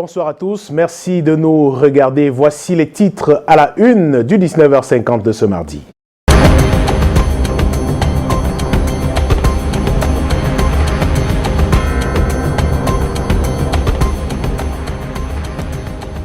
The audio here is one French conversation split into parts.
bonsoir à tous. Merci de nous regarder. Voici les titres à la une du 19h50 de ce mardi.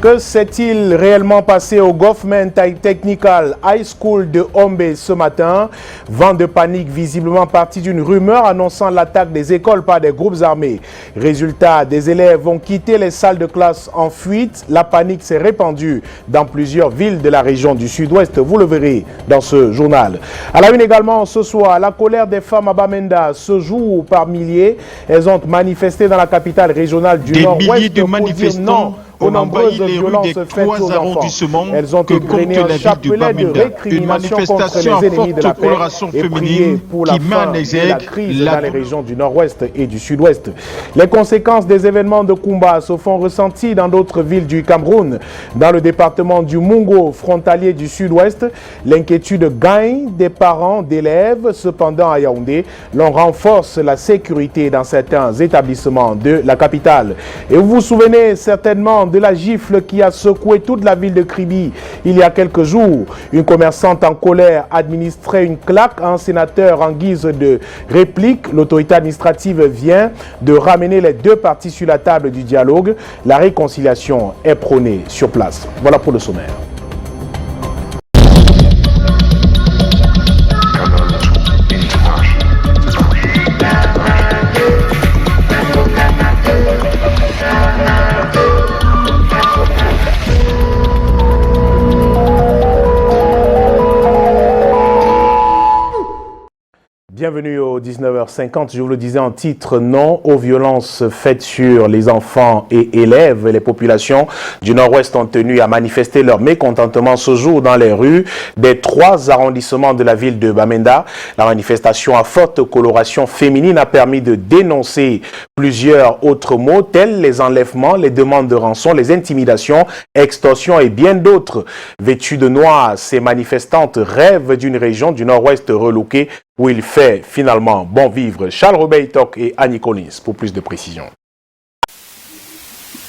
Que s'est-il réellement passé au Government Technical High School de Hombe ce matin? Vent de panique visiblement parti d'une rumeur annonçant l'attaque des écoles par des groupes armés. Résultat, des élèves ont quitté les salles de classe en fuite. La panique s'est répandue dans plusieurs villes de la région du sud-ouest. Vous le verrez dans ce journal. À la une également ce soir, la colère des femmes à Bamenda se joue par milliers. Elles ont manifesté dans la capitale régionale du Nord-Ouest. Des milliers de manifestants ont envahi les rues des trois arrondissements que compte la ville de Bamenda. Une manifestation à forte coloration féminine qui met en exergue dans les régions du Nord-Ouest et du Sud-Ouest. Les conséquences des événements de Kumba se font ressentir dans d'autres villes du Cameroun. Dans le département du Mungo, frontalier du Sud-Ouest, l'inquiétude gagne des parents d'élèves. Cependant, à Yaoundé, l'on renforce la sécurité dans certains établissements de la capitale. Et vous vous souvenez certainement de la gifle qui a secoué toute la ville de Kribi il y a quelques jours. Une commerçante en colère administrait une claque à un sénateur en guise de réplique. L'autorité administrative vient de ramener les deux parties sur la table du dialogue. La réconciliation est prônée sur place. Voilà pour le sommaire. Bienvenue au 19h50. Je vous le disais en titre, non aux violences faites sur les enfants et élèves. Les populations du Nord-Ouest ont tenu à manifester leur mécontentement ce jour dans les rues des trois arrondissements de la ville de Bamenda. La manifestation à forte coloration féminine a permis de dénoncer plusieurs autres mots tels les enlèvements, les demandes de rançon, les intimidations, extorsions et bien d'autres. Vêtues de noir, ces manifestantes rêvent d'une région du Nord-Ouest relookée où il fait finalement bon vivre. Charles Robey-Tok et Annie Collins pour plus de précisions.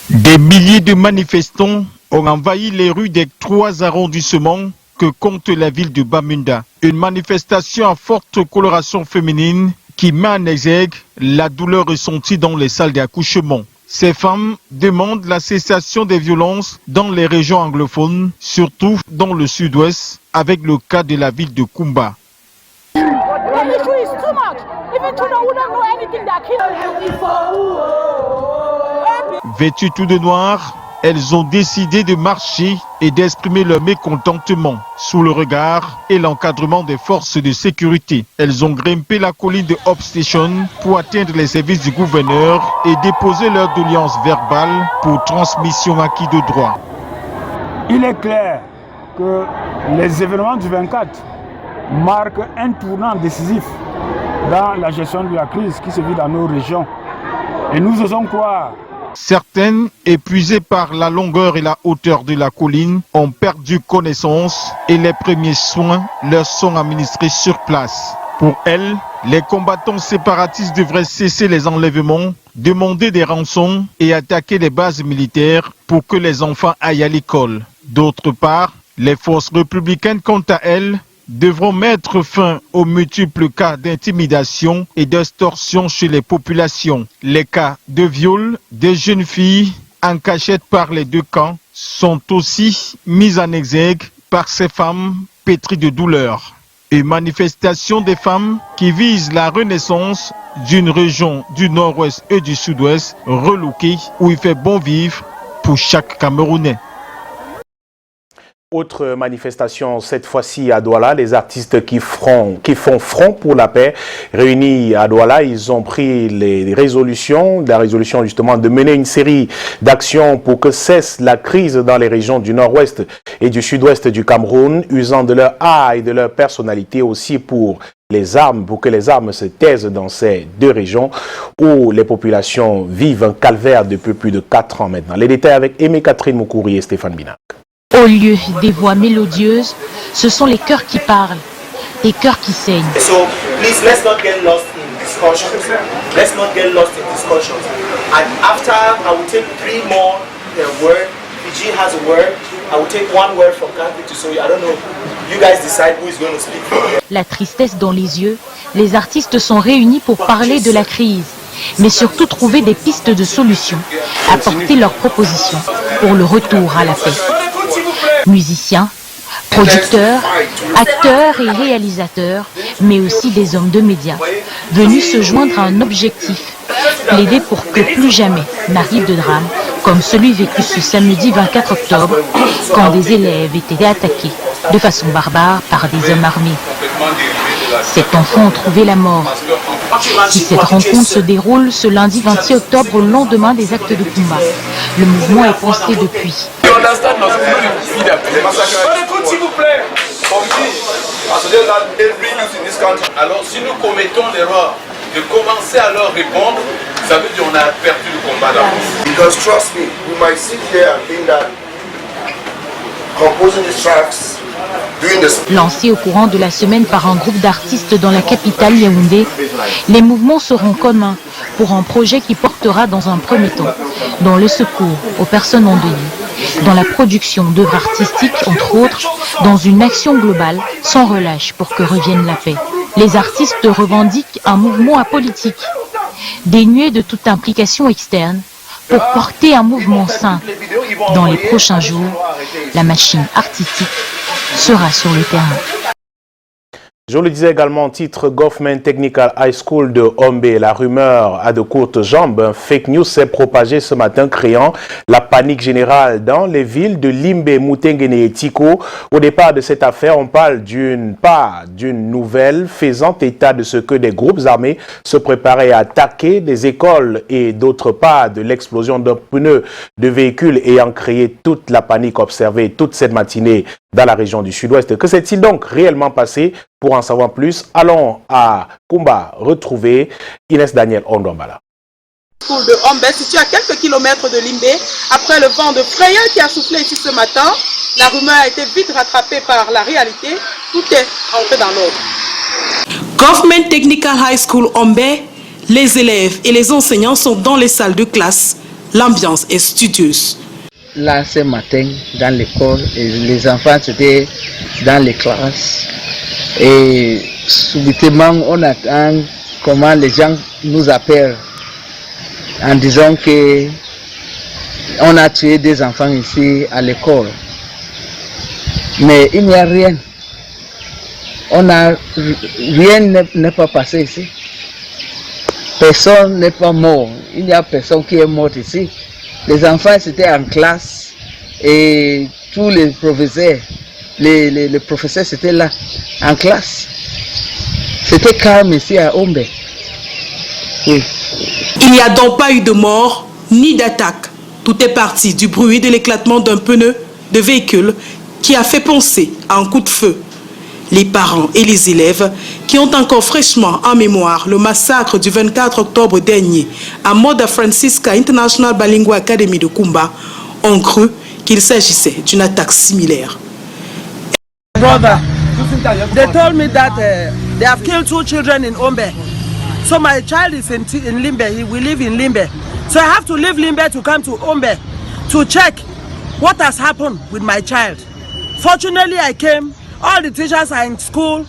Des milliers de manifestants ont envahi les rues des trois arrondissements que compte la ville de Bamenda. Une manifestation à forte coloration féminine qui met en exergue la douleur ressentie dans les salles d'accouchement. Ces femmes demandent la cessation des violences dans les régions anglophones, surtout dans le sud-ouest, avec le cas de la ville de Kumba. Vêtues tout de noir, elles ont décidé de marcher et d'exprimer leur mécontentement sous le regard et l'encadrement des forces de sécurité. Elles ont grimpé la colline de Hope Station pour atteindre les services du gouverneur et déposer leur doléance verbale pour transmission acquis de droit. Il est clair que les événements du 24 marquent un tournant décisif dans la gestion de la crise qui se vit dans nos régions. Et nous osons croire. Certaines, épuisées par la longueur et la hauteur de la colline, ont perdu connaissance et les premiers soins leur sont administrés sur place. Pour elles, les combattants séparatistes devraient cesser les enlèvements, demander des rançons et attaquer les bases militaires pour que les enfants aillent à l'école. D'autre part, les forces républicaines, quant à elles, devront mettre fin aux multiples cas d'intimidation et d'extorsion chez les populations. Les cas de viol des jeunes filles en cachette par les deux camps sont aussi mis en exergue par ces femmes pétries de douleur. Une manifestation des femmes qui vise la renaissance d'une région du Nord-Ouest et du Sud-Ouest relookée où il fait bon vivre pour chaque Camerounais. Autre manifestation, cette fois-ci à Douala, les artistes qui font front pour la paix réunis à Douala, ils ont pris la résolution justement de mener une série d'actions pour que cesse la crise dans les régions du Nord-Ouest et du Sud-Ouest du Cameroun, usant de leur art et de leur personnalité aussi pour les armes, pour que les armes se taisent dans ces deux régions où les populations vivent un calvaire depuis plus de 4 ans maintenant. Les détails avec Aimé Catherine Moukouri et Stéphane Binac. Au lieu des voix mélodieuses, ce sont les cœurs qui parlent, les cœurs qui saignent. So, please, let's not get lost in discussions. Let's not get lost in discussions. And after, I will take 3 more a word. Fiji has a word. I will take one word from Catholic to Soyo. I don't know. You guys decide who is going to speak. La tristesse dans les yeux, les artistes sont réunis pour parler de la crise, mais surtout trouver des pistes de solutions, apporter leurs propositions pour le retour à la paix. Musiciens, producteurs, acteurs et réalisateurs, mais aussi des hommes de médias, venus se joindre à un objectif, plaider pour que plus jamais n'arrive de drame, comme celui vécu ce samedi 24 octobre, quand des élèves étaient attaqués de façon barbare par des hommes armés. 7 enfants ont trouvé la mort. Si cette rencontre se déroule ce lundi 26 octobre au lendemain des actes de combat, le mouvement est pensé depuis. Alors si nous commettons l'erreur de commencer à leur répondre, ça veut dire qu'on a perdu le combat d'avance. Because trust me, we might sit here and think that composing these tracks, doing this. Lancés au courant de la semaine par un groupe d'artistes dans la capitale Yaoundé, les mouvements seront communs pour un projet qui portera dans un premier temps dans le secours aux personnes endeuillées, dans la production d'œuvres artistiques entre autres, dans une action globale sans relâche pour que revienne la paix. Les artistes revendiquent un mouvement apolitique, dénué de toute implication externe, pour porter un mouvement sain. Dans les prochains jours, la machine artistique sera sur le terrain. Je le disais également en titre, Government Technical High School de Hombe. La rumeur a de courtes jambes. Un fake news s'est propagé ce matin, créant la panique générale dans les villes de Limbe, Mutengene et Tiko. Au départ de cette affaire, on parle d'une nouvelle faisant état de ce que des groupes armés se préparaient à attaquer des écoles et d'autre part de l'explosion d'un pneu de véhicule ayant créé toute la panique observée toute cette matinée dans la région du Sud-Ouest. Que s'est-il donc réellement passé? Pour en savoir plus, allons à Kumba retrouver Inès Daniel Ondombala. School de Hombe, situé à quelques kilomètres de Limbe, après le vent de frayeur qui a soufflé ici ce matin, la rumeur a été vite rattrapée par la réalité. Tout est rentré dans l'ordre. Government Technical High School Hombe, les élèves et les enseignants sont dans les salles de classe. L'ambiance est studieuse. Là, ce matin, dans l'école, les enfants étaient dans les classes. Et subitement, on attend comment les gens nous appellent en disant que on a tué des enfants ici à l'école. Mais il n'y a rien. Rien n'est pas passé ici. Personne n'est pas mort. Il n'y a personne qui est mort ici. Les enfants étaient en classe et tous les professeurs, les professeurs étaient là en classe. C'était calme ici à Hombe. Oui. Il n'y a donc pas eu de mort ni d'attaque. Tout est parti du bruit de l'éclatement d'un pneu de véhicule qui a fait penser à un coup de feu. Les parents et les élèves qui ont encore fraîchement en mémoire le massacre du 24 octobre dernier à Mother Francisca International Bilingual Academy de Kumba ont cru qu'il s'agissait d'une attaque similaire. Brother, they told me that they have killed 2 children in Hombe. So my child is in Limbe. We live in Limbe. So I have to leave Limbe to come to Hombe to check what has happened with my child. Fortunately, I came. All the teachers are in school.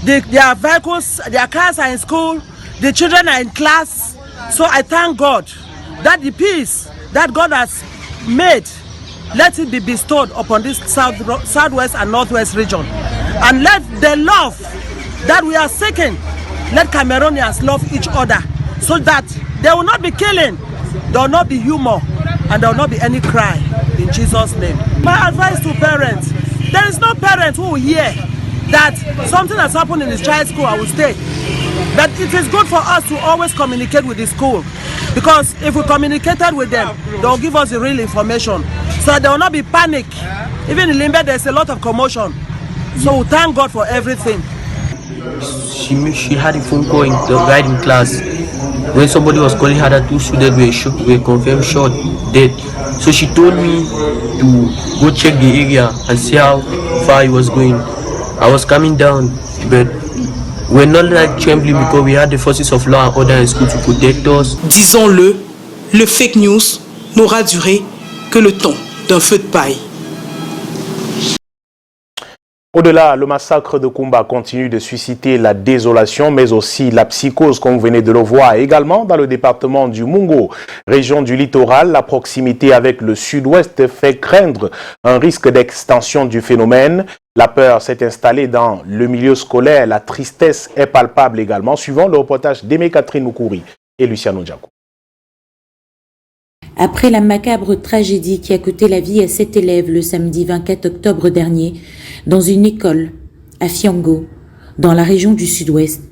Their vehicles, their cars are in school. The children are in class. So I thank God that the peace that God has made, let it be bestowed upon this southwest and northwest region. And let the love that we are seeking, let Cameroonians love each other so that there will not be killing, there will not be humor, and there will not be any cry in Jesus' name. My advice to parents, there is no parent who will hear that something has happened in his child's school, I will stay. But it is good for us to always communicate with the school, because if we communicated with them, they will give us the real information. So there will not be panic. Even in Limbe, there's a lot of commotion. So we thank God for everything. She had a phone call in the guiding class when somebody was calling her that 2 students were confirmed shot, dead. So she told me to go check the area and see how far it was going. I was coming down, but we're not like trembling because we had the forces of law and order in school to protect us. Disons-le, le fake news n'aura duré que le temps d'un feu de paille. Au-delà, le massacre de Kumba continue de susciter la désolation, mais aussi la psychose, comme vous venez de le voir. Également, dans le département du Mungo, région du littoral, la proximité avec le sud-ouest fait craindre un risque d'extension du phénomène. La peur s'est installée dans le milieu scolaire. La tristesse est palpable également, suivant le reportage d'Aimé Catherine Moukouri et Luciano Diaco. Après la macabre tragédie qui a coûté la vie à 7 élèves le samedi 24 octobre dernier dans une école à Fiango, dans la région du sud-ouest,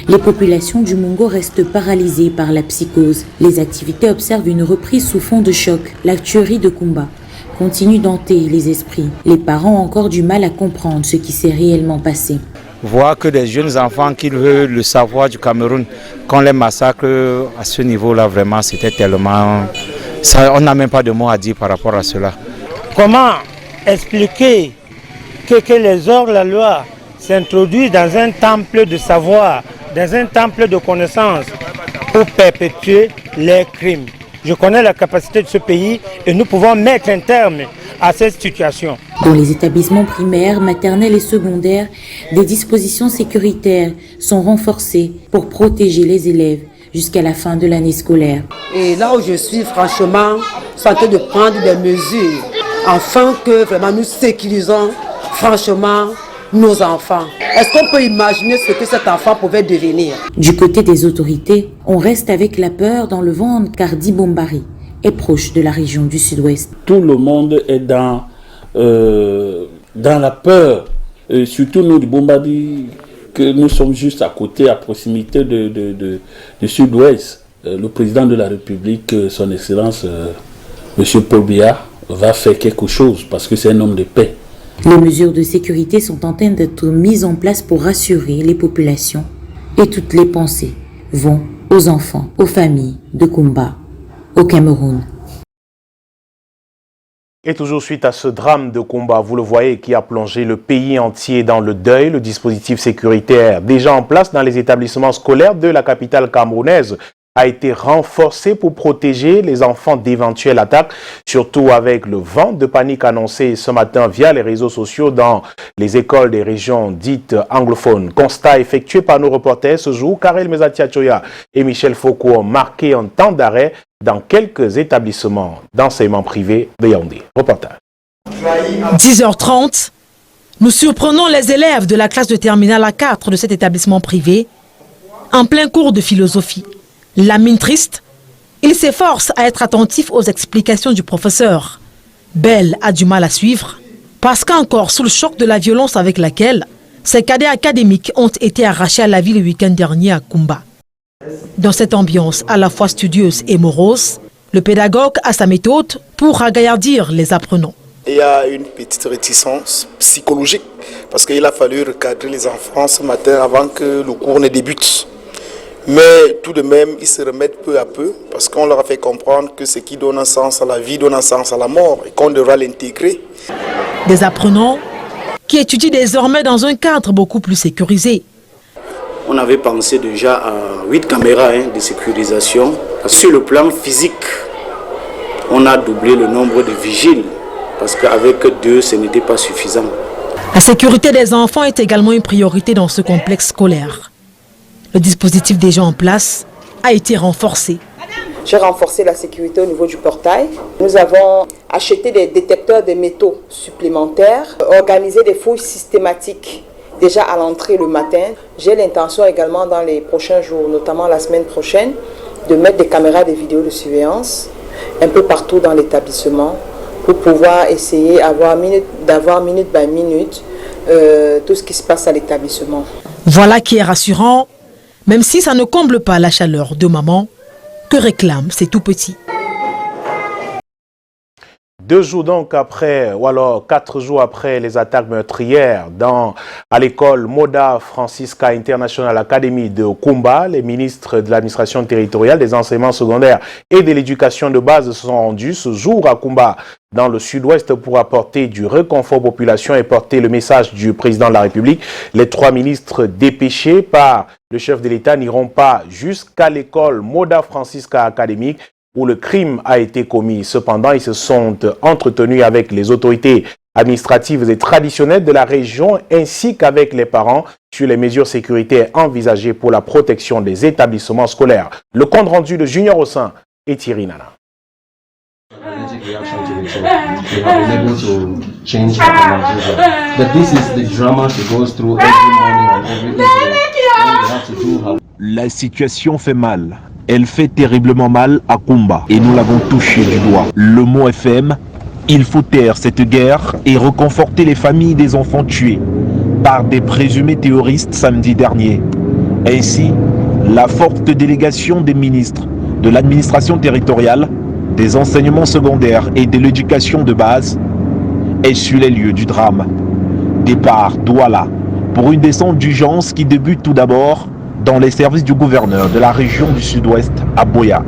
les populations du Mungo restent paralysées par la psychose. Les activités observent une reprise sous fond de choc. La tuerie de Kumba continue d'hanter les esprits. Les parents ont encore du mal à comprendre ce qui s'est réellement passé. Voir que des jeunes enfants qui veulent le savoir du Cameroun, qu'on les massacre à ce niveau-là, vraiment, c'était tellement... Ça, on n'a même pas de mots à dire par rapport à cela. Comment expliquer que les ordres de la loi s'introduisent dans un temple de savoir, dans un temple de connaissance pour perpétuer les crimes? Je connais la capacité de ce pays et nous pouvons mettre un terme à cette situation. Dans les établissements primaires, maternels et secondaires, des dispositions sécuritaires sont renforcées pour protéger les élèves jusqu'à la fin de l'année scolaire. Et là où je suis, franchement, je suis en train de prendre des mesures afin que vraiment nous sécurisons franchement nos enfants. Est-ce qu'on peut imaginer ce que cet enfant pouvait devenir? Du côté des autorités, on reste avec la peur dans le ventre car Di Bombari est proche de la région du sud-ouest. Tout le monde est dans la peur, surtout nous de Bombari, que nous sommes juste à côté, à proximité du sud-ouest. Le président de la République, son Excellence, M. Paul Biya, va faire quelque chose parce que c'est un homme de paix. Les mesures de sécurité sont en train d'être mises en place pour rassurer les populations et toutes les pensées vont aux enfants, aux familles de Kumba, au Cameroun. Et toujours suite à ce drame de Kumba, vous le voyez, qui a plongé le pays entier dans le deuil, le dispositif sécuritaire déjà en place dans les établissements scolaires de la capitale camerounaise a été renforcé pour protéger les enfants d'éventuelles attaques, surtout avec le vent de panique annoncé ce matin via les réseaux sociaux dans les écoles des régions dites anglophones. Constat effectué par nos reporters ce jour, Karel Mezatiachoya et Michel Foucault ont marqué un temps d'arrêt dans quelques établissements d'enseignement privé de Yaoundé. Reportage. 10h30, nous surprenons les élèves de la classe de terminale A4 de cet établissement privé en plein cours de philosophie. La mine triste, il s'efforce à être attentif aux explications du professeur. Belle a du mal à suivre parce qu'encore sous le choc de la violence avec laquelle ces cadets académiques ont été arrachés à la vie le week-end dernier à Kumba. Dans cette ambiance à la fois studieuse et morose, le pédagogue a sa méthode pour ragaillardir les apprenants. Il y a une petite réticence psychologique parce qu'il a fallu recadrer les enfants ce matin avant que le cours ne débute. Mais tout de même, ils se remettent peu à peu parce qu'on leur a fait comprendre que ce qui donne un sens à la vie donne un sens à la mort et qu'on devra l'intégrer. Des apprenants qui étudient désormais dans un cadre beaucoup plus sécurisé. On avait pensé déjà à 8 caméras de sécurisation. Sur le plan physique, on a doublé le nombre de vigiles parce qu'avec 2, ce n'était pas suffisant. La sécurité des enfants est également une priorité dans ce complexe scolaire. Le dispositif déjà en place a été renforcé. J'ai renforcé la sécurité au niveau du portail. Nous avons acheté des détecteurs de métaux supplémentaires, organisé des fouilles systématiques déjà à l'entrée le matin. J'ai l'intention également dans les prochains jours, notamment la semaine prochaine, de mettre des caméras de vidéo de surveillance un peu partout dans l'établissement pour pouvoir essayer d'avoir minute by minute tout ce qui se passe à l'établissement. Voilà qui est rassurant, même si ça ne comble pas la chaleur de maman que réclament ces tout-petits. 2 jours donc après, ou alors 4 jours après les attaques meurtrières à l'école Moda Francisca International Academy de Kumba, les ministres de l'administration territoriale, des enseignements secondaires et de l'éducation de base se sont rendus ce jour à Kumba, dans le sud-ouest, pour apporter du réconfort aux populations et porter le message du président de la République. Les 3 ministres dépêchés par le chef de l'État n'iront pas jusqu'à l'école Moda Francisca Academy où le crime a été commis. Cependant, ils se sont entretenus avec les autorités administratives et traditionnelles de la région ainsi qu'avec les parents sur les mesures sécuritaires envisagées pour la protection des établissements scolaires. Le compte rendu de Junior Ossin et Thierry Nana. La situation fait mal. Elle fait terriblement mal à Kumba et nous l'avons touché du doigt. Le mot est faible. Il faut taire cette guerre et reconforter les familles des enfants tués par des présumés terroristes samedi dernier. Ainsi, la forte délégation des ministres de l'administration territoriale, des enseignements secondaires et de l'éducation de base est sur les lieux du drame. Départ Douala pour une descente d'urgence qui débute tout d'abord dans les services du gouverneur de la région du sud-ouest à Boya,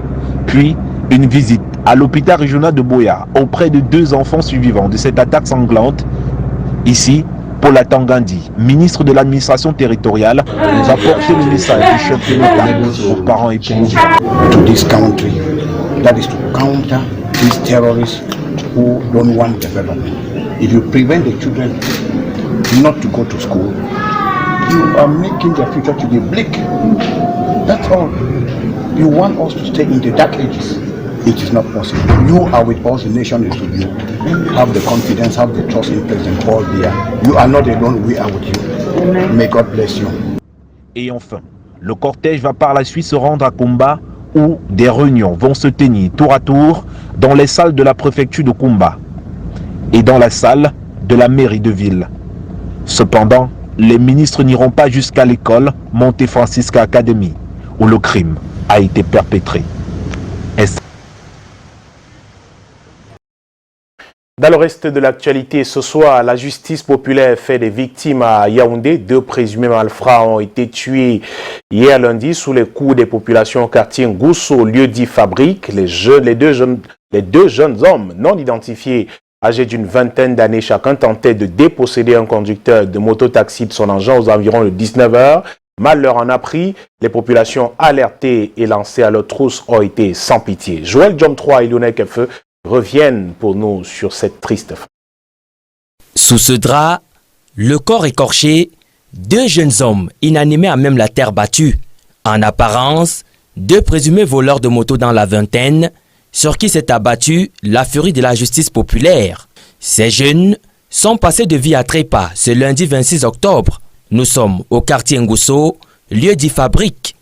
puis une visite à l'hôpital régional de Boya auprès de 2 enfants survivants de cette attaque sanglante. Ici, Paula Tangandi, ministre de l'administration territoriale, nous a porté le message du chef de l'État aux parents et to this country, that is to counter these terrorists who don't want development. If you prevent the children not to go to school, you are making their future to be bleak. That's all. You want us to stay in the dark ages. It is not possible. You are with us, the nation is with you. Have the confidence, have the trust in President Paul Biya. You are not alone, we are with you. May God bless you. Et enfin, le cortège va par la suite se rendre à Kumba où des réunions vont se tenir tour à tour dans les salles de la préfecture de Kumba et dans la salle de la mairie de ville. Cependant, les ministres n'iront pas jusqu'à l'école Monte Francisca Academy où le crime a été perpétré. Dans le reste de l'actualité, ce soir, la justice populaire fait des victimes à Yaoundé. 2 présumés malfrats ont été tués hier lundi sous les coups des populations au quartier Ngousso, lieu dit Fabrique. Les deux jeunes hommes non identifiés, âgés d'une vingtaine d'années chacun, tentaient de déposséder un conducteur de moto-taxi de son engin aux environs de 19h. Mal leur en a pris, les populations alertées et lancées à leur trousse ont été sans pitié. Joël Jom 3 et Lionel Kefeu reviennent pour nous sur cette triste fin. Sous ce drap, le corps écorché, 2 jeunes hommes inanimés à même la terre battue. En apparence, 2 présumés voleurs de moto dans la vingtaine, sur qui s'est abattue la furie de la justice populaire. Ces jeunes sont passés de vie à trépas ce lundi 26 octobre. Nous sommes au quartier Ngousso, lieu dit Fabrique.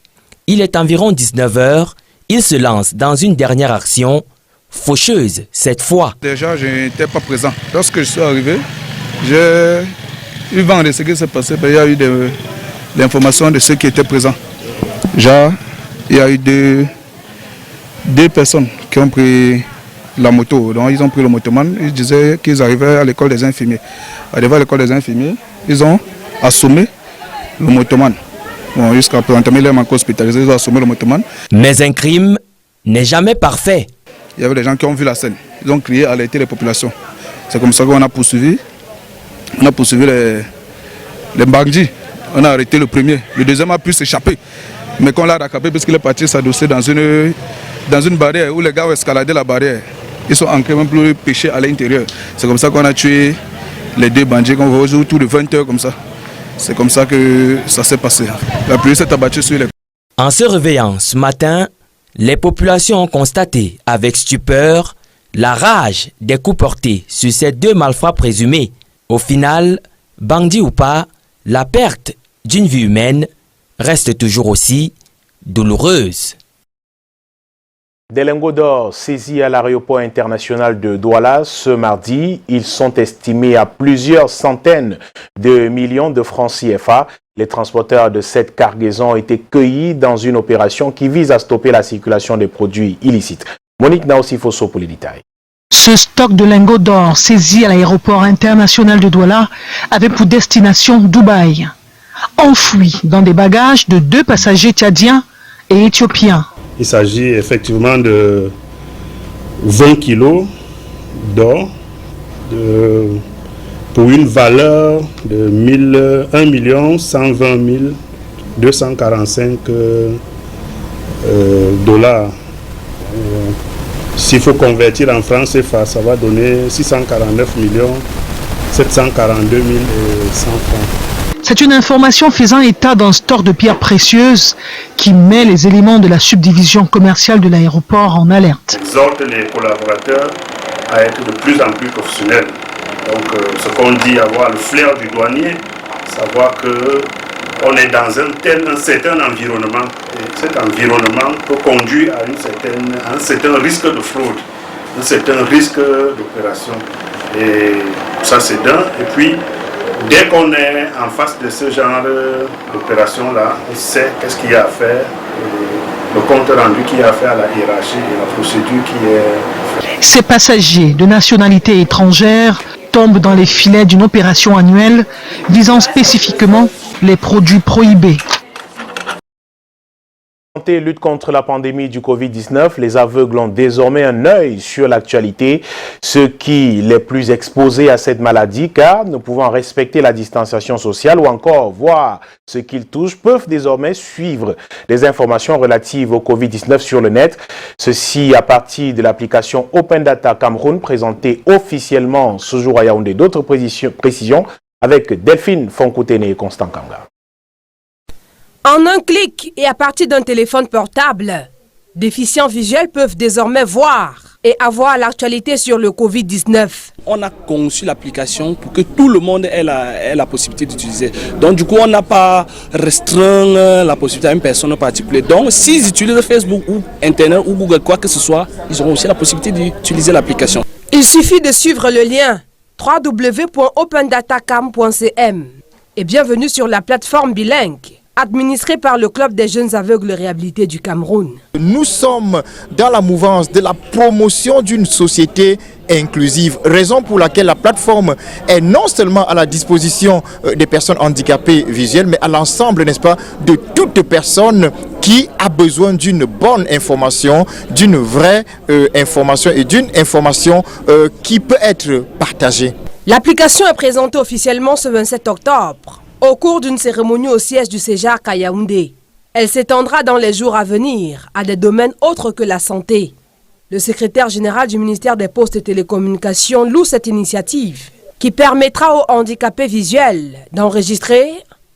Il est environ 19h, ils se lancent dans une dernière action faucheuse cette fois. Déjà, je n'étais pas présent. Lorsque je suis arrivé, j'ai eu vent de ce qui s'est passé. Il y a eu l'information de ceux qui étaient présents. Genre, il y a eu deux personnes qui ont pris la moto. Donc, ils ont pris le motoman. Ils disaient qu'ils arrivaient à l'école des infirmiers. Arrivés à l'école des infirmiers, ils ont assommé le motoman. Bon, jusqu'à présent, ils l'ont hospitalisé, ils ont assommé le motoman. Mais un crime n'est jamais parfait. Il y avait des gens qui ont vu la scène. Ils ont crié à alerter les populations. C'est comme ça qu'on a poursuivi. On a poursuivi les bandits. On a arrêté le premier. Le deuxième a pu s'échapper. Mais qu'on l'a rattrapé parce qu'il est parti s'adosser dans une barrière où les gars ont escaladé la barrière. Ils sont ancrés même plus pêchés à l'intérieur. C'est comme ça qu'on a tué les 2 bandits qu'on voit autour de 20 heures comme ça. C'est comme ça que ça s'est passé. La pluie s'est abattue sur les... En se réveillant ce matin, les populations ont constaté avec stupeur la rage des coups portés sur ces 2 malfrats présumés. Au final, bandits ou pas, la perte d'une vie humaine reste toujours aussi douloureuse. Des lingots d'or saisis à l'aéroport international de Douala ce mardi, ils sont estimés à plusieurs centaines de millions de francs CFA. Les transporteurs de cette cargaison ont été cueillis dans une opération qui vise à stopper la circulation des produits illicites. Monique Naosi-Fosso pour les détails. Ce stock de lingots d'or saisi à l'aéroport international de Douala avait pour destination Dubaï. Enfoui dans des bagages de 2 passagers tchadiens et éthiopiens. Il s'agit effectivement de 20 kilos d'or pour une valeur de 1 120 245 dollars. S'il faut convertir en francs CFA, ça va donner 649 742 100 francs. C'est une information faisant état d'un store de pierres précieuses qui met les éléments de la subdivision commerciale de l'aéroport en alerte. J'exhorte les collaborateurs à être de plus en plus professionnels. Donc ce qu'on dit, avoir le flair du douanier, savoir qu'on est dans un certain environnement. Et cet environnement peut conduire à un certain risque de fraude, un certain risque d'opération. Et ça c'est d'un. Et puis, dès qu'on est en face de ce genre d'opération-là, on sait qu'est-ce qu'il y a à faire, le compte rendu qu'il y a à faire à la hiérarchie et la procédure qui est faite. Ces passagers de nationalité étrangère tombent dans les filets d'une opération annuelle visant spécifiquement les produits prohibés. Lutte contre la pandémie du Covid-19, les aveugles ont désormais un œil sur l'actualité, ceux qui les plus exposés à cette maladie, car ne pouvant respecter la distanciation sociale ou encore voir ce qu'ils touchent, peuvent désormais suivre des informations relatives au Covid-19 sur le net. Ceci à partir de l'application Open Data Cameroun, présentée officiellement ce jour à Yaoundé. D'autres précisions avec Delphine Fonkoutene et Constant Kanga. En un clic et à partir d'un téléphone portable, déficients visuels peuvent désormais voir et avoir l'actualité sur le Covid-19. On a conçu l'application pour que tout le monde ait la possibilité d'utiliser. Donc du coup, on n'a pas restreint la possibilité à une personne particulière. Donc s'ils utilisent Facebook ou Internet ou Google, quoi que ce soit, ils auront aussi la possibilité d'utiliser l'application. Il suffit de suivre le lien www.opendatacam.cm et bienvenue sur la plateforme bilingue administré par le Club des jeunes aveugles réhabilités du Cameroun. Nous sommes dans la mouvance de la promotion d'une société inclusive, raison pour laquelle la plateforme est non seulement à la disposition des personnes handicapées visuelles, mais à l'ensemble, n'est-ce pas, de toute personne qui a besoin d'une bonne information, d'une vraie information et d'une information qui peut être partagée. L'application est présentée officiellement ce 27 octobre. Au cours d'une cérémonie au siège du CEJAC à Yaoundé. Elle s'étendra dans les jours à venir à des domaines autres que la santé. Le secrétaire général du ministère des Postes et Télécommunications loue cette initiative qui permettra aux handicapés visuels d'enregistrer,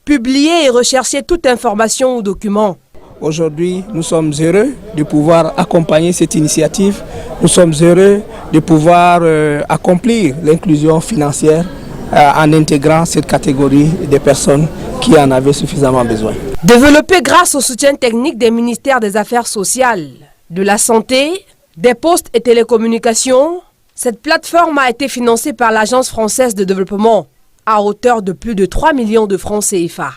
publier et rechercher toute information ou document. Aujourd'hui, nous sommes heureux de pouvoir accompagner cette initiative. Nous sommes heureux de pouvoir accomplir l'inclusion financière en intégrant cette catégorie de personnes qui en avaient suffisamment besoin. Développée grâce au soutien technique des ministères des Affaires sociales, de la Santé, des Postes et Télécommunications, cette plateforme a été financée par l'Agence française de développement à hauteur de plus de 3 millions de francs CFA.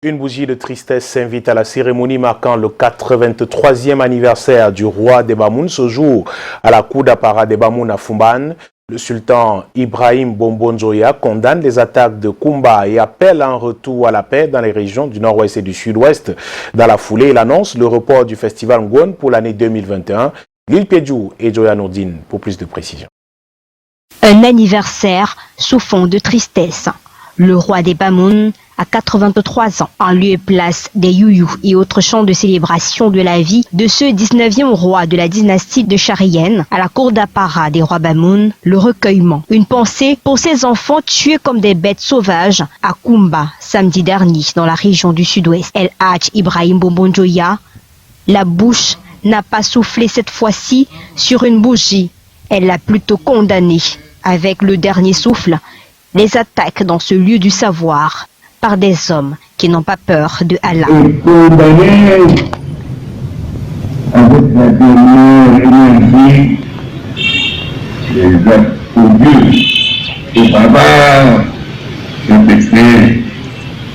Une bougie de tristesse s'invite à la cérémonie marquant le 83e anniversaire du roi des Bamoun ce jour à la cour d'apparat des Bamoun à Fumban. Le sultan Ibrahim Bombonjoya condamne les attaques de Kumba et appelle un retour à la paix dans les régions du nord-ouest et du sud-ouest. Dans la foulée, il annonce le report du festival Ngone pour l'année 2021. Lil Piedjou et Joya Nourdine pour plus de précisions. Un anniversaire sous fond de tristesse. Le roi des Bamoun a 83 ans, en lieu et place des youyou et autres chants de célébration de la vie de ce 19e roi de la dynastie de Charienne, à la cour d'apparat des rois Bamoun, le recueillement. Une pensée pour ces enfants tués comme des bêtes sauvages à Kumba, samedi dernier, dans la région du sud-ouest. El Hadj Ibrahim Bombonjoya, la bouche n'a pas soufflé cette fois-ci sur une bougie. Elle l'a plutôt condamné, avec le dernier souffle, les attaques dans ce lieu du savoir par des hommes qui n'ont pas peur de Allah. Avec la dernière énergie, les actes odieux et barbares ont été faits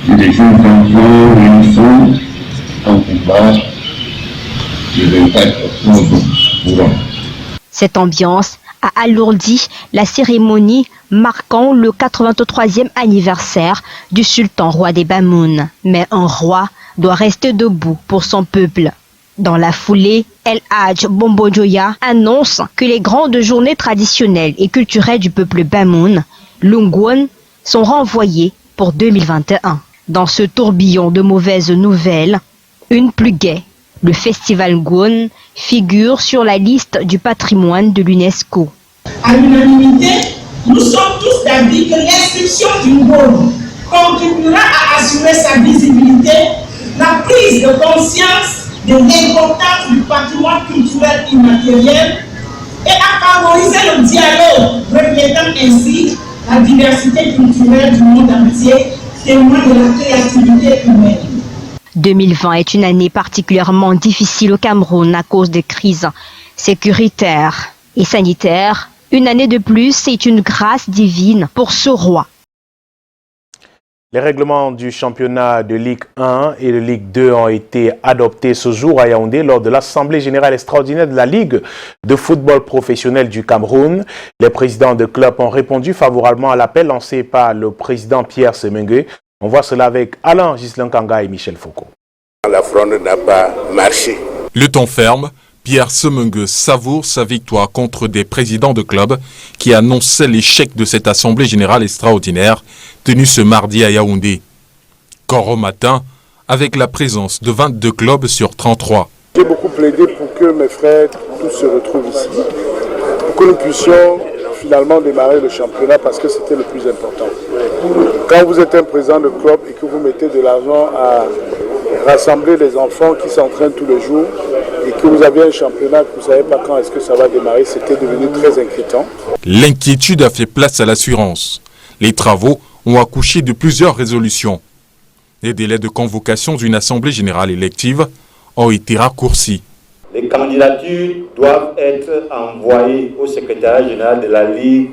sur les jeunes enfants réunissants en combat le 24 octobre courant. Cette ambiance a alourdi la cérémonie marquant le 83e anniversaire du sultan roi des Bamoun. Mais un roi doit rester debout pour son peuple. Dans la foulée, El Hadj Bombonjoya annonce que les grandes journées traditionnelles et culturelles du peuple Bamoun, l'Ungwon, sont renvoyées pour 2021. Dans ce tourbillon de mauvaises nouvelles, une plus gaie Le festival Ngone figure sur la liste du patrimoine de l'UNESCO. À l'unanimité, nous sommes tous d'avis que l'inscription du Ngone contribuera à assurer sa visibilité, la prise de conscience de l'importance du patrimoine culturel immatériel et à favoriser le dialogue, reflétant ainsi la diversité culturelle du monde entier, témoin de la créativité humaine. 2020 est une année particulièrement difficile au Cameroun à cause des crises sécuritaires et sanitaires. Une année de plus, c'est une grâce divine pour ce roi. Les règlements du championnat de Ligue 1 et de Ligue 2 ont été adoptés ce jour à Yaoundé lors de l'Assemblée générale extraordinaire de la Ligue de football professionnel du Cameroun. Les présidents de clubs ont répondu favorablement à l'appel lancé par le président Pierre Semengue. On voit cela avec Alain Gislenkanga et Michel Foucault. La fronde n'a pas marché. Le temps ferme. Pierre Semengue savoure sa victoire contre des présidents de clubs qui annonçaient l'échec de cette assemblée générale extraordinaire tenue ce mardi à Yaoundé. Quand au matin, avec la présence de 22 clubs sur 33. J'ai beaucoup plaidé pour que mes frères tous se retrouvent ici, pour que nous puissions finalement démarrer le championnat parce que c'était le plus important. Quand vous êtes un président de club et que vous mettez de l'argent à rassembler les enfants qui s'entraînent tous les jours et que vous avez un championnat que vous ne savez pas quand est-ce que ça va démarrer, c'était devenu très inquiétant. L'inquiétude a fait place à l'assurance. Les travaux ont accouché de plusieurs résolutions. Les délais de convocation d'une assemblée générale élective ont été raccourcis. Les candidatures doivent être envoyées au secrétariat général de la Ligue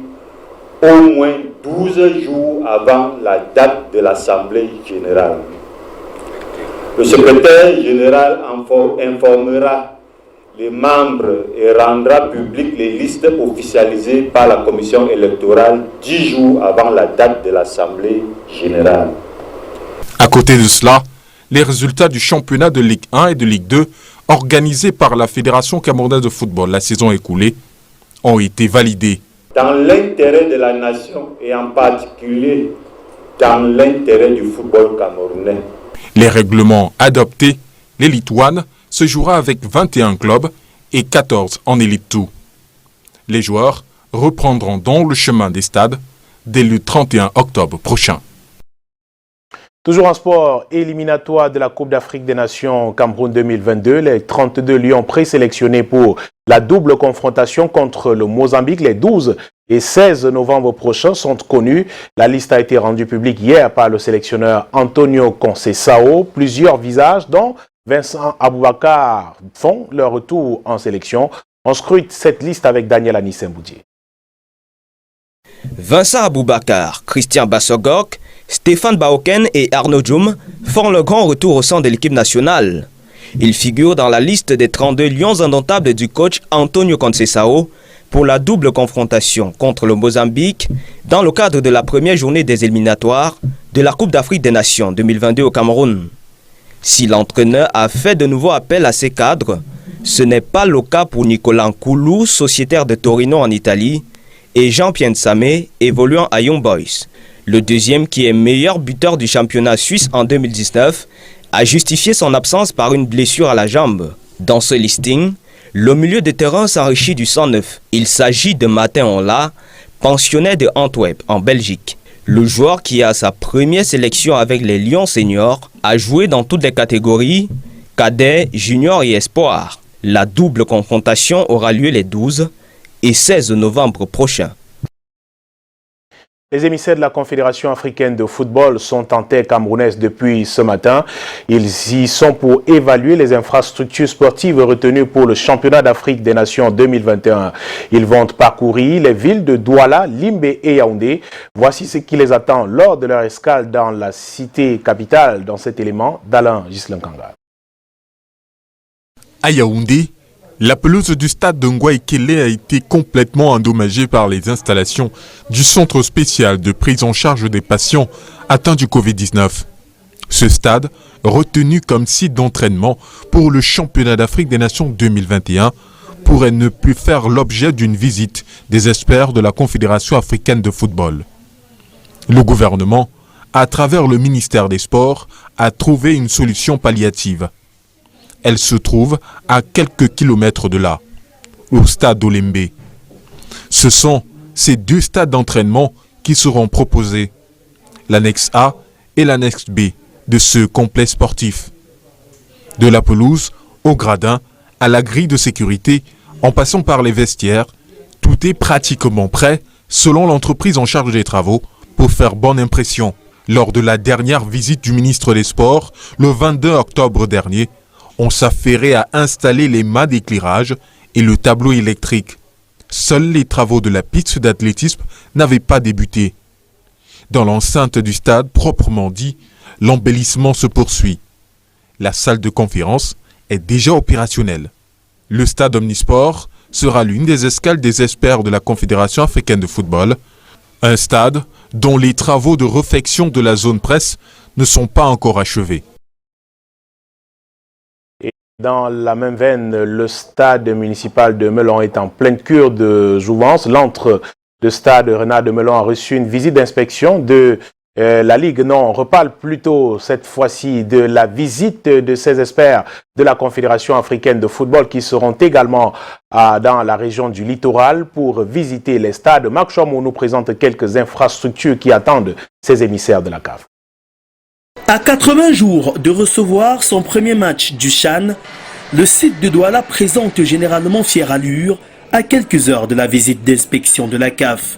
au moins 12 jours avant la date de l'assemblée générale. Le secrétaire général informera les membres et rendra public les listes officialisées par la commission électorale 10 jours avant la date de l'assemblée générale. À côté de cela, les résultats du championnat de Ligue 1 et de Ligue 2 organisés par la Fédération camerounaise de football la saison écoulée ont été validés. Dans l'intérêt de la nation et en particulier dans l'intérêt du football camerounais. Les règlements adoptés, l'Elite One se jouera avec 21 clubs et 14 en Elite 2. Les joueurs reprendront donc le chemin des stades dès le 31 octobre prochain. Toujours en sport, éliminatoire de la Coupe d'Afrique des Nations Cameroun 2022, les 32 Lions présélectionnés pour la double confrontation contre le Mozambique les 12 et 16 novembre prochains sont connus. La liste a été rendue publique hier par le sélectionneur Antonio Conceição. Plusieurs visages, dont Vincent Aboubakar, font leur retour en sélection. On scrute cette liste avec Daniel Anissemboudier. Vincent Aboubakar, Christian Bassogok, Stéphane Baoken et Arnaud Djoum font le grand retour au sein de l'équipe nationale. Ils figurent dans la liste des 32 lions indomptables du coach Antonio Conceição pour la double confrontation contre le Mozambique dans le cadre de la première journée des éliminatoires de la Coupe d'Afrique des Nations 2022 au Cameroun. Si l'entraîneur a fait de nouveau appel à ses cadres, ce n'est pas le cas pour Nicolas Nkoulou, sociétaire de Torino en Italie, et Jean-Pierre Samé, évoluant à Young Boys. Le deuxième, qui est meilleur buteur du championnat suisse en 2019, a justifié son absence par une blessure à la jambe. Dans ce listing, le milieu de terrain s'enrichit du 109. Il s'agit de Martin Ola, pensionnaire de Antwerp en Belgique. Le joueur qui a sa première sélection avec les Lions seniors a joué dans toutes les catégories, cadets, juniors et espoirs. La double confrontation aura lieu les 12 et 16 novembre prochains. Les émissaires de la Confédération africaine de football sont en terre camerounaise depuis ce matin. Ils y sont pour évaluer les infrastructures sportives retenues pour le championnat d'Afrique des Nations 2021. Ils vont parcourir les villes de Douala, Limbe et Yaoundé. Voici ce qui les attend lors de leur escale dans la cité capitale. Dans cet élément d'Alain Gislenkanga. À Yaoundé, la pelouse du stade de Ngouaïkele a été complètement endommagée par les installations du centre spécial de prise en charge des patients atteints du Covid-19. Ce stade, retenu comme site d'entraînement pour le championnat d'Afrique des Nations 2021, pourrait ne plus faire l'objet d'une visite des experts de la Confédération africaine de football. Le gouvernement, à travers le ministère des Sports, a trouvé une solution palliative. Elle se trouve à quelques kilomètres de là, au stade Olembe. Ce sont ces 2 stades d'entraînement qui seront proposés, l'annexe A et l'annexe B de ce complexe sportif. De la pelouse au gradin, à la grille de sécurité, en passant par les vestiaires, tout est pratiquement prêt selon l'entreprise en charge des travaux pour faire bonne impression. Lors de la dernière visite du ministre des Sports, le 22 octobre dernier, on s'affairait à installer les mâts d'éclairage et le tableau électrique. Seuls les travaux de la piste d'athlétisme n'avaient pas débuté. Dans l'enceinte du stade proprement dit, l'embellissement se poursuit. La salle de conférence est déjà opérationnelle. Le stade Omnisport sera l'une des escales des experts de la Confédération africaine de football, un stade dont les travaux de réfection de la zone presse ne sont pas encore achevés. Et dans la même veine, le stade municipal de Melon est en pleine cure de jouvence. L'antre de stade Renard de Melon a reçu une visite d'inspection de la Ligue. Non, on reparle plutôt cette fois-ci de la visite de ces experts de la Confédération africaine de football qui seront également dans la région du littoral pour visiter les stades. Marc Chomou nous présente quelques infrastructures qui attendent ces émissaires de la CAF. À 80 jours de recevoir son premier match du CHAN, le site de Douala présente généralement fière allure à quelques heures de la visite d'inspection de la CAF.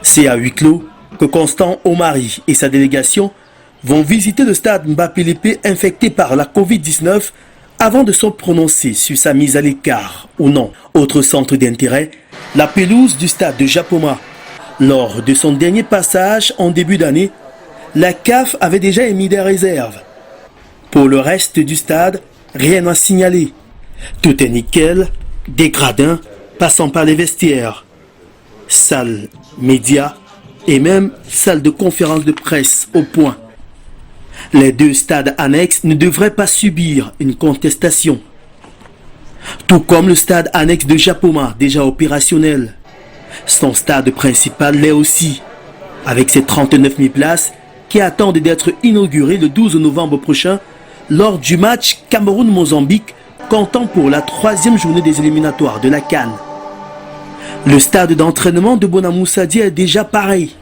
C'est à huis clos que Constant Omari et sa délégation vont visiter le stade Mbappé-Lépé infecté par la Covid-19 avant de se prononcer sur sa mise à l'écart ou non. Autre centre d'intérêt, la pelouse du stade de Japoma. Lors de son dernier passage en début d'année, la CAF avait déjà émis des réserves. Pour le reste du stade, rien à signaler. Tout est nickel, des gradins passant par les vestiaires, salles, médias et même salle de conférence de presse au point. Les 2 stades annexes ne devraient pas subir une contestation. Tout comme le stade annexe de Japoma, déjà opérationnel. Son stade principal l'est aussi, avec ses 39 000 places qui attendent d'être inaugurées le 12 novembre prochain lors du match Cameroun-Mozambique comptant pour la 3e journée des éliminatoires de la CAN. Le stade d'entraînement de Bonamoussadi est déjà pareil.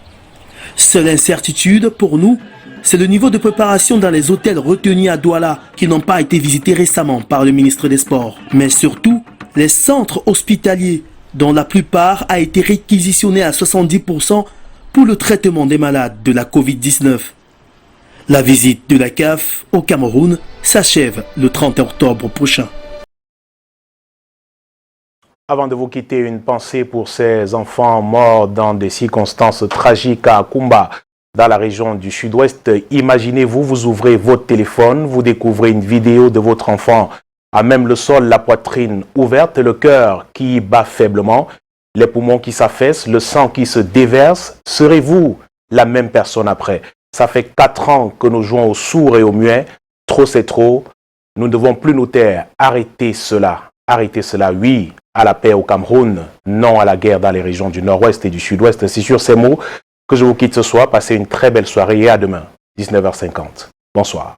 Seule incertitude pour nous, c'est le niveau de préparation dans les hôtels retenus à Douala qui n'ont pas été visités récemment par le ministre des Sports. Mais surtout, les centres hospitaliers dont la plupart a été réquisitionné à 70% pour le traitement des malades de la Covid-19. La visite de la CAF au Cameroun s'achève le 30 octobre prochain. Avant de vous quitter, une pensée pour ces enfants morts dans des circonstances tragiques à Kumba, dans la région du sud-ouest. Imaginez-vous, vous ouvrez votre téléphone, vous découvrez une vidéo de votre enfant à même le sol, la poitrine ouverte, le cœur qui bat faiblement, les poumons qui s'affaissent, le sang qui se déverse. Serez-vous la même personne après? Ça fait 4 ans que nous jouons aux sourds et aux muets. Trop c'est trop. Nous ne devons plus nous taire. Arrêtez cela. Arrêtez cela, oui, à la paix au Cameroun, non à la guerre dans les régions du nord-ouest et du sud-ouest. C'est sur ces mots que je vous quitte ce soir. Passez une très belle soirée et à demain, 19h50. Bonsoir.